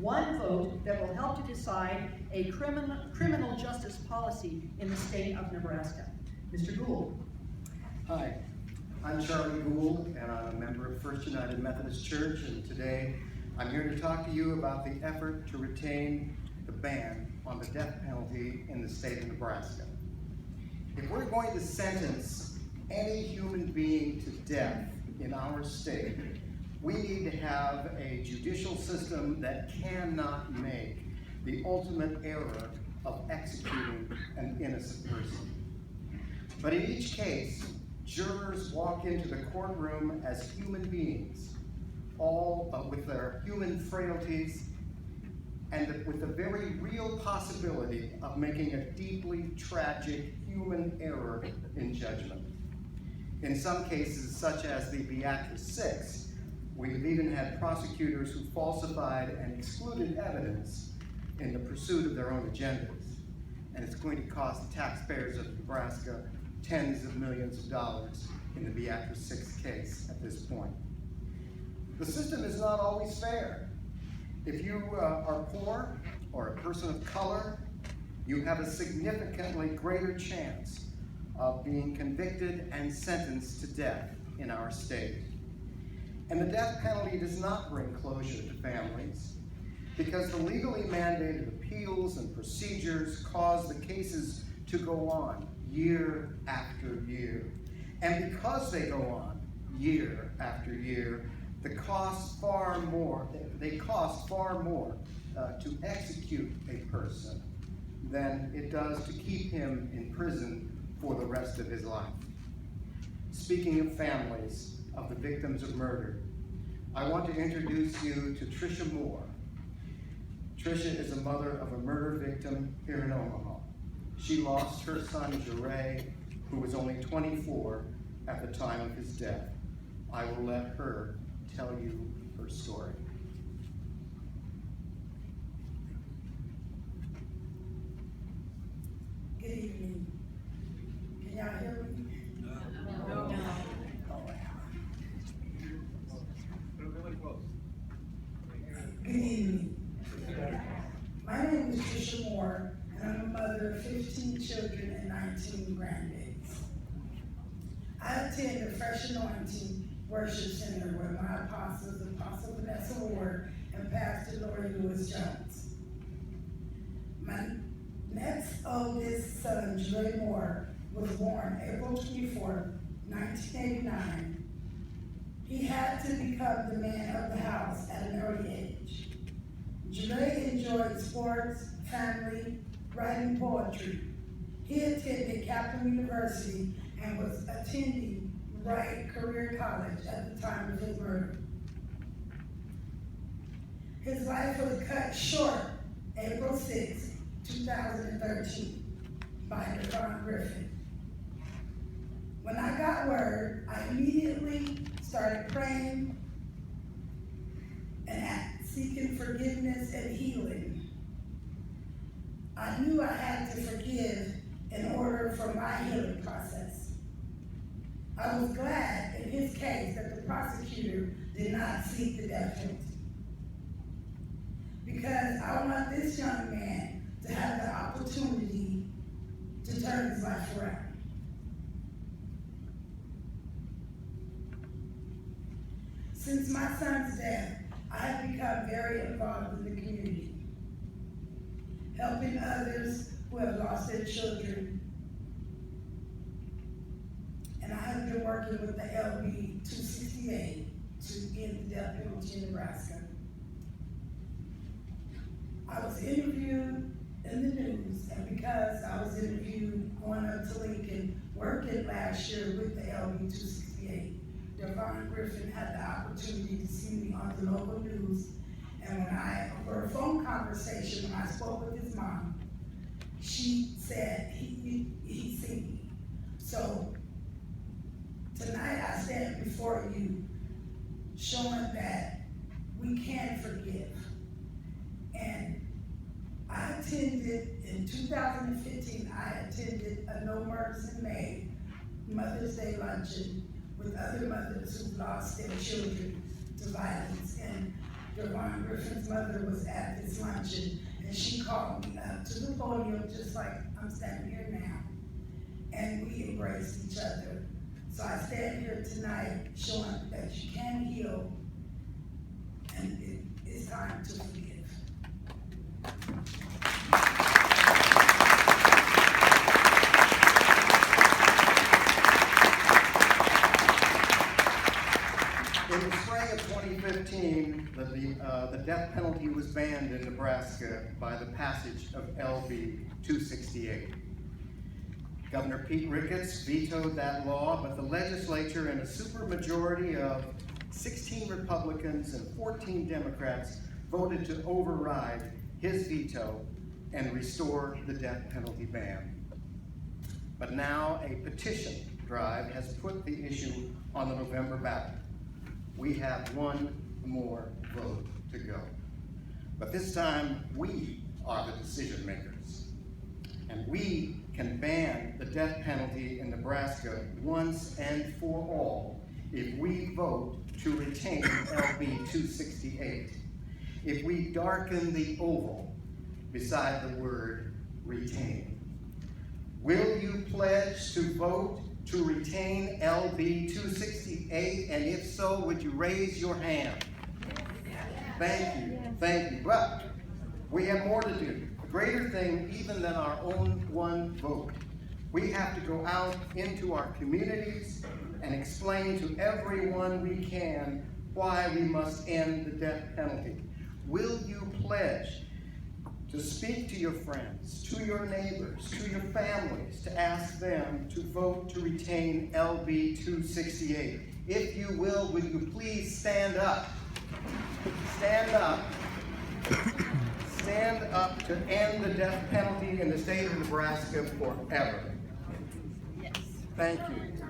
one vote that will help to decide a criminal justice policy in the state of Nebraska. Mr. Gould. Hi, I'm Charlie Gould, and I'm a member of First United Methodist Church, and today I'm here to talk to you about the effort to retain the ban on the death penalty in the state of Nebraska. If we're going to sentence any human being to death in our state, we need to have a judicial system that cannot make the ultimate error of executing an innocent person. But in each case, jurors walk into the courtroom as human beings, all with their human frailties and with the very real possibility of making a deeply tragic human error in judgment. In some cases, such as the Beatrice 6, we've even had prosecutors who falsified and excluded evidence in the pursuit of their own agendas. And it's going to cost the taxpayers of Nebraska tens of millions of dollars in the Beatrice 6 case at this point. The system is not always fair. If you are poor or a person of color, you have a significantly greater chance of being convicted and sentenced to death in our state. And the death penalty does not bring closure to families because the legally mandated appeals and procedures cause the cases to go on year after year. And because they go on year after year, they cost far more to execute a person than it does to keep him in prison for the rest of his life. Speaking of families of the victims of murder, I want to introduce you to Tricia Moore. Tricia is a mother of a murder victim here in Omaha. She lost her son, Jeray, who was only 24 at the time of his death. I will let her tell you her story. Good evening. Can y'all hear me? No. Good evening. My name is Tricia Moore, and I'm a mother of 15 children and 19 grandbabies. I attend the Fresh Anointing Worship Center where my apostles, Apostle Vanessa Ward and Pastor Lori Lewis Jones. My next oldest son, Jeray Moore, was born April 24, 1989. He had to become the man of the house at an early age. Jeray enjoyed sports, family, writing poetry. He attended Capital University and was attending Wright Career College at the time of his murder. His life was cut short April 6, 2013 by Devon Griffin. When I got word, I immediately started praying and seeking forgiveness and healing. I knew I had to forgive in order for my healing process. I was glad in his case that the prosecutor did not seek the death penalty, because I want this young man to have the opportunity to turn his life around. Since my son's death, I have become very involved in the community, helping others who have lost their children. And I have been working with the LB 268 to end the death penalty in Nebraska. I was interviewed in the news, and because I was interviewed going up to Lincoln, working last year with the LB 268, Devon Griffin had the opportunity to see me on the local news, and for a phone conversation, when I spoke with his mom, she said he seen me. So tonight I stand before you showing that we can forgive. And I attended, in 2015, I attended a No Mercy in May Mother's Day luncheon with other mothers who lost their children to violence. And Devon Ron Griffin's mother was at this luncheon, and she called me up to the podium, just like I'm standing here now. And we embraced each other. So I stand here tonight showing that you can heal, and it's time to forgive. In the spring of 2015, the death penalty was banned in Nebraska by the passage of LB 268. Governor Pete Ricketts vetoed that law, but the legislature, in a supermajority of 16 Republicans and 14 Democrats, voted to override his veto and restore the death penalty ban. But now a petition drive has put the issue on the November ballot. We have one more vote to go. But this time, we are the decision makers. And we can ban the death penalty in Nebraska once and for all if we vote to retain LB 268. If we darken the oval beside the word retain. Will you pledge to vote to retain LB 268, and if so, would you raise your hand? Thank you, thank you. But we have more to do. A greater thing even than our own one vote. We have to go out into our communities and explain to everyone we can why we must end the death penalty. Will you pledge to speak to your friends, to your neighbors, to your families, to ask them to vote to retain LB 268? If you will you please stand up? Stand up. Stand up to end the death penalty in the state of Nebraska forever. Yes. Thank you.